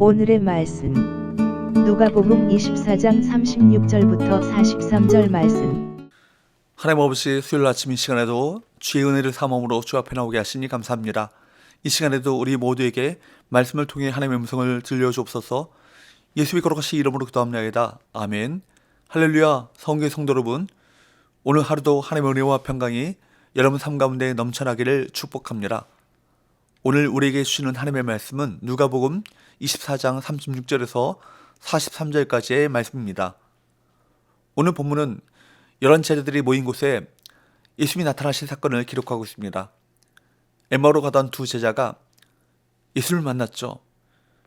오늘의 말씀 누가복음 24장 36절부터 43절 말씀. 하나님 아버지, 수요일 아침 이 시간에도 주의 은혜를 삼음으로 주 앞에 나오게 하시니 감사합니다. 이 시간에도 우리 모두에게 말씀을 통해 하나님의 음성을 들려주옵소서. 예수의 거룩하신 이름으로 기도합니다. 아멘. 할렐루야. 성교의 성도 여러분, 오늘 하루도 하나님의 은혜와 평강이 여러분 삶 가운데 넘쳐나기를 축복합니다. 오늘 우리에게 주시는 하나님의 말씀은 누가복음 24장 36절에서 43절까지의 말씀입니다. 오늘 본문은 여러 제자들이 모인 곳에 예수님이 나타나신 사건을 기록하고 있습니다. 엠마오로 가던 두 제자가 예수님을 만났죠.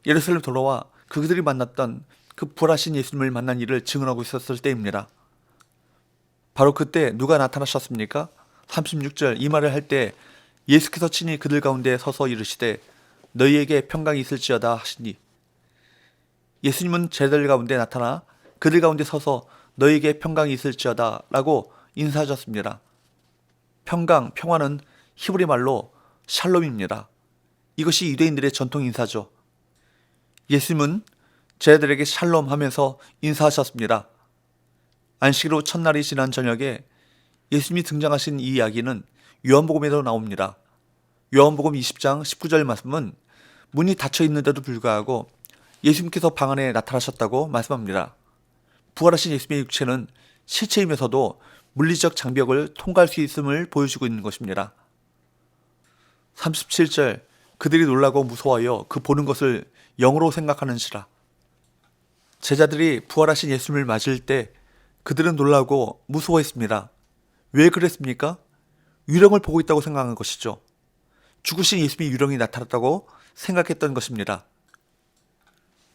예루살렘 돌아와 그들이 만났던 그 부활하신 예수님을 만난 일을 증언하고 있었을 때입니다. 바로 그때 누가 나타나셨습니까? 36절 이 말을 할 때 예수께서 친히 그들 가운데 서서 이르시되 너희에게 평강이 있을지어다 하시니, 예수님은 제자들 가운데 나타나 그들 가운데 서서 너희에게 평강이 있을지어다 라고 인사하셨습니다. 평강, 평화는 히브리 말로 샬롬입니다. 이것이 유대인들의 전통 인사죠. 예수님은 제자들에게 샬롬 하면서 인사하셨습니다. 안식일로 첫날이 지난 저녁에 예수님이 등장하신 이 이야기는 요한복음에도 나옵니다. 요한복음 20장 19절 말씀은 문이 닫혀 있는데도 불구하고 예수님께서 방 안에 나타나셨다고 말씀합니다. 부활하신 예수님의 육체는 실체이면서도 물리적 장벽을 통과할 수 있음을 보여주고 있는 것입니다. 37절 그들이 놀라고 무서워하여 그 보는 것을 영으로 생각하는지라. 제자들이 부활하신 예수님을 맞을 때 그들은 놀라고 무서워했습니다. 왜 그랬습니까? 유령을 보고 있다고 생각한 것이죠. 죽으신 예수님이 유령이 나타났다고 생각했던 것입니다.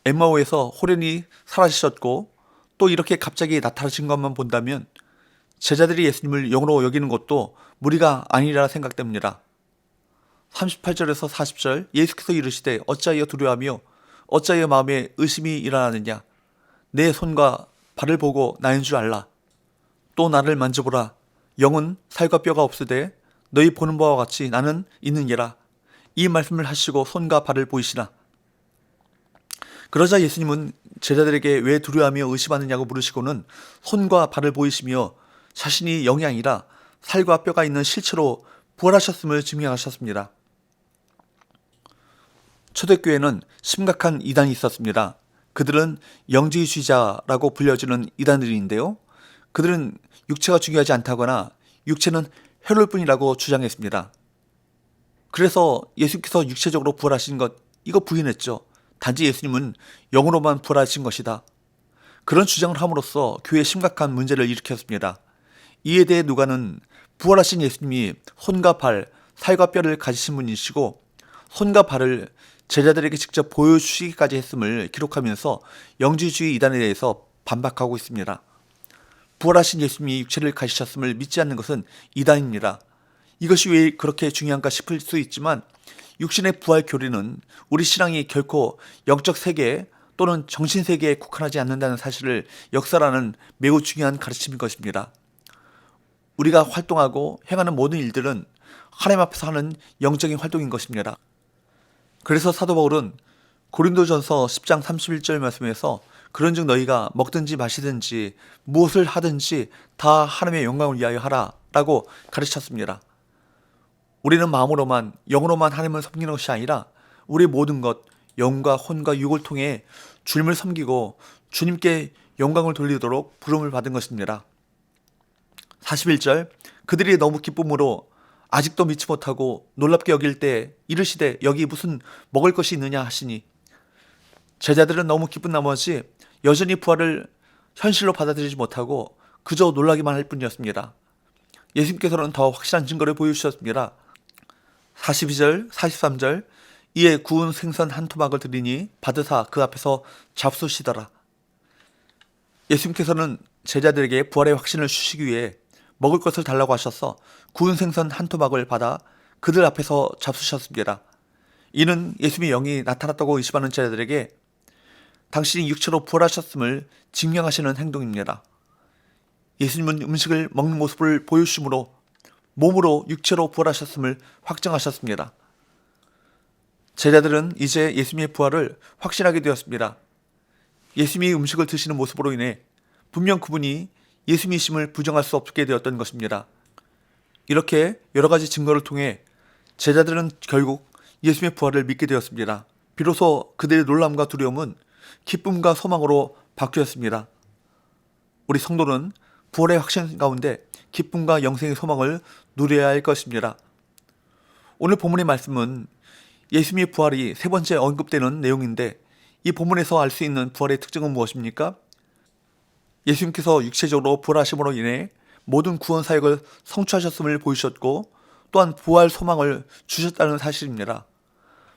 엠마오에서 호련히 사라지셨고 또 이렇게 갑자기 나타나신 것만 본다면 제자들이 예수님을 영으로 여기는 것도 무리가 아니라 생각됩니다. 38절에서 40절 예수께서 이르시되 어찌하여 두려워하며 어찌하여 마음에 의심이 일어나느냐. 내 손과 발을 보고 나인 줄 알라. 또 나를 만져보라. 영은 살과 뼈가 없으되 너희 보는 바와 같이 나는 있느니라. 이 말씀을 하시고 손과 발을 보이시나. 그러자 예수님은 제자들에게 왜 두려워하며 의심하느냐고 물으시고는 손과 발을 보이시며 자신이 영이 아니라 살과 뼈가 있는 실체로 부활하셨음을 증명하셨습니다. 초대교회는 심각한 이단이 있었습니다. 그들은 영지주의자라고 불려지는 이단들인데요. 그들은 육체가 중요하지 않다거나 육체는 해로울 뿐이라고 주장했습니다. 그래서 예수께서 육체적으로 부활하신 것 이거 부인했죠. 단지 예수님은 영으로만 부활하신 것이다. 그런 주장을 함으로써 교회에 심각한 문제를 일으켰습니다. 이에 대해 누가는 부활하신 예수님이 손과 발, 살과 뼈를 가지신 분이시고 손과 발을 제자들에게 직접 보여주시기까지 했음을 기록하면서 영지주의 이단에 대해서 반박하고 있습니다. 부활하신 예수님이 육체를 가지셨음을 믿지 않는 것은 이단입니다. 이것이 왜 그렇게 중요한가 싶을 수 있지만 육신의 부활 교리는 우리 신앙이 결코 영적 세계 또는 정신 세계에 국한하지 않는다는 사실을 역사라는 매우 중요한 가르침인 것입니다. 우리가 활동하고 행하는 모든 일들은 하나님 앞에서 하는 영적인 활동인 것입니다. 그래서 사도 바울은 고린도전서 10장 31절 말씀에서 그런즉 너희가 먹든지 마시든지 무엇을 하든지 다 하나님의 영광을 위하여 하라 라고 가르쳤습니다. 우리는 마음으로만 영으로만 하나님을 섬기는 것이 아니라 우리 모든 것 영과 혼과 육을 통해 주님을 섬기고 주님께 영광을 돌리도록 부름을 받은 것입니다. 41절 그들이 너무 기쁨으로 아직도 믿지 못하고 놀랍게 여길 때 이르시되 여기 무슨 먹을 것이 있느냐 하시니, 제자들은 너무 기쁜 나머지 여전히 부활을 현실로 받아들이지 못하고 그저 놀라기만 할 뿐이었습니다. 예수님께서는 더 확실한 증거를 보여주셨습니다. 42절, 43절 이에 구운 생선 한 토막을 드리니 받으사 그 앞에서 잡수시더라. 예수님께서는 제자들에게 부활의 확신을 주시기 위해 먹을 것을 달라고 하셔서 구운 생선 한 토막을 받아 그들 앞에서 잡수셨습니다. 이는 예수님의 영이 나타났다고 의심하는 제자들에게 당신이 육체로 부활하셨음을 증명하시는 행동입니다. 예수님은 음식을 먹는 모습을 보여주심으로 몸으로 육체로 부활하셨음을 확증하셨습니다. 제자들은 이제 예수님의 부활을 확신하게 되었습니다. 예수님이 음식을 드시는 모습으로 인해 분명 그분이 예수님이심을 부정할 수 없게 되었던 것입니다. 이렇게 여러 가지 증거를 통해 제자들은 결국 예수님의 부활을 믿게 되었습니다. 비로소 그들의 놀람과 두려움은 기쁨과 소망으로 바뀌었습니다. 우리 성도는 부활의 확신 가운데 기쁨과 영생의 소망을 누려야 할 것입니다. 오늘 본문의 말씀은 예수님의 부활이 세 번째 언급되는 내용인데, 이 본문에서 알 수 있는 부활의 특징은 무엇입니까? 예수님께서 육체적으로 부활하심으로 인해 모든 구원 사역을 성취하셨음을 보이셨고, 또한 부활 소망을 주셨다는 사실입니다.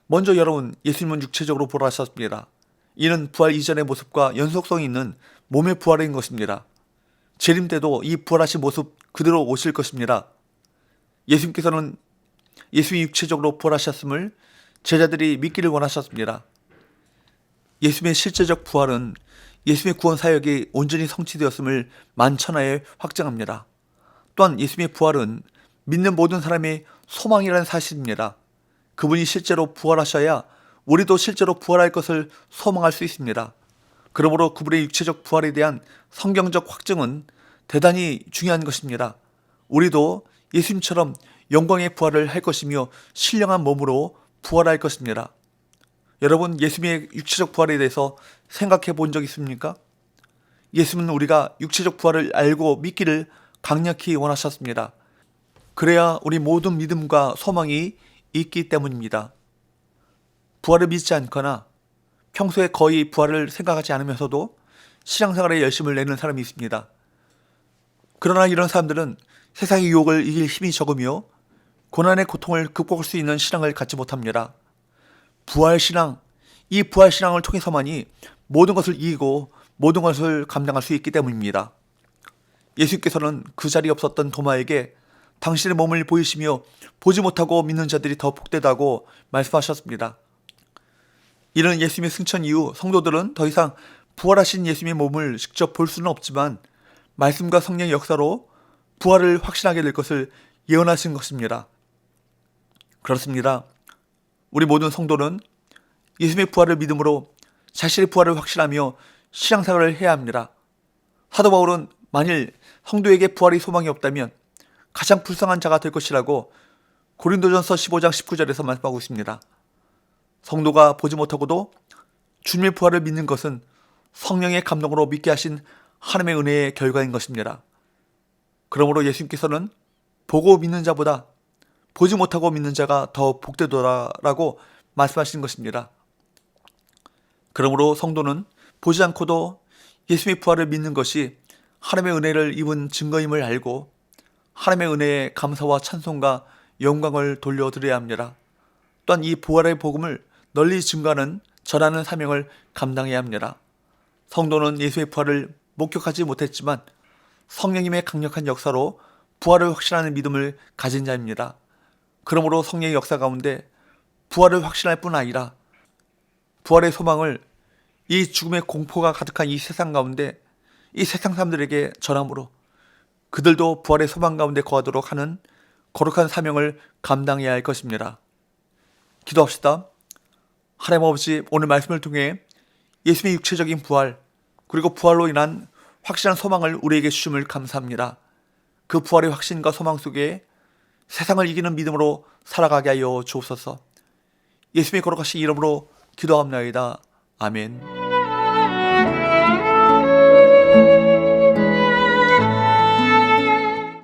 먼저 여러분, 예수님은 육체적으로 부활하셨습니다. 이는 부활 이전의 모습과 연속성이 있는 몸의 부활인 것입니다. 재림 때도 이 부활하신 모습 그대로 오실 것입니다. 예수님께서는 예수님이 육체적으로 부활하셨음을 제자들이 믿기를 원하셨습니다. 예수님의 실제적 부활은 예수님의 구원 사역이 온전히 성취되었음을 만천하에 확증합니다. 또한 예수님의 부활은 믿는 모든 사람의 소망이라는 사실입니다. 그분이 실제로 부활하셔야 우리도 실제로 부활할 것을 소망할 수 있습니다. 그러므로 그분의 육체적 부활에 대한 성경적 확증은 대단히 중요한 것입니다. 우리도 예수님처럼 영광의 부활을 할 것이며 신령한 몸으로 부활할 것입니다. 여러분, 예수님의 육체적 부활에 대해서 생각해 본 적 있습니까? 예수님은 우리가 육체적 부활을 알고 믿기를 강력히 원하셨습니다. 그래야 우리 모든 믿음과 소망이 있기 때문입니다. 부활을 믿지 않거나 평소에 거의 부활을 생각하지 않으면서도 신앙생활에 열심을 내는 사람이 있습니다. 그러나 이런 사람들은 세상의 유혹을 이길 힘이 적으며 고난의 고통을 극복할 수 있는 신앙을 갖지 못합니다. 부활신앙, 이 부활신앙을 통해서만이 모든 것을 이기고 모든 것을 감당할 수 있기 때문입니다. 예수님께서는 그 자리에 없었던 도마에게 당신의 몸을 보이시며 보지 못하고 믿는 자들이 더 복되다고 말씀하셨습니다. 이런 예수님의 승천 이후 성도들은 더 이상 부활하신 예수님의 몸을 직접 볼 수는 없지만 말씀과 성령의 역사로 부활을 확신하게 될 것을 예언하신 것입니다. 그렇습니다. 우리 모든 성도는 예수님의 부활을 믿음으로 자신의 부활을 확신하며 신앙생활을 해야 합니다. 사도 바울은 만일 성도에게 부활의 소망이 없다면 가장 불쌍한 자가 될 것이라고 고린도전서 15장 19절에서 말씀하고 있습니다. 성도가 보지 못하고도 주님의 부활을 믿는 것은 성령의 감동으로 믿게 하신 하나님의 은혜의 결과인 것입니다. 그러므로 예수님께서는 보고 믿는 자보다 보지 못하고 믿는 자가 더 복되도다라고 말씀하시는 것입니다. 그러므로 성도는 보지 않고도 예수님의 부활을 믿는 것이 하나님의 은혜를 입은 증거임을 알고 하나님의 은혜에 감사와 찬송과 영광을 돌려드려야 합니다. 또한 이 부활의 복음을 널리 증거하는 전하는 사명을 감당해야 합니다. 성도는 예수의 부활을 목격하지 못했지만 성령님의 강력한 역사로 부활을 확신하는 믿음을 가진 자입니다. 그러므로 성령의 역사 가운데 부활을 확신할 뿐 아니라 부활의 소망을 이 죽음의 공포가 가득한 이 세상 가운데 이 세상 사람들에게 전함으로 그들도 부활의 소망 가운데 거하도록 하는 거룩한 사명을 감당해야 할 것입니다. 기도합시다. 하나님 아버지, 오늘 말씀을 통해 예수님의 육체적인 부활 그리고 부활로 인한 확실한 소망을 우리에게 주심을 감사합니다. 그 부활의 확신과 소망 속에 세상을 이기는 믿음으로 살아가게 하여 주옵소서. 예수님의 거룩하신 이름으로 기도합나이다. 아멘.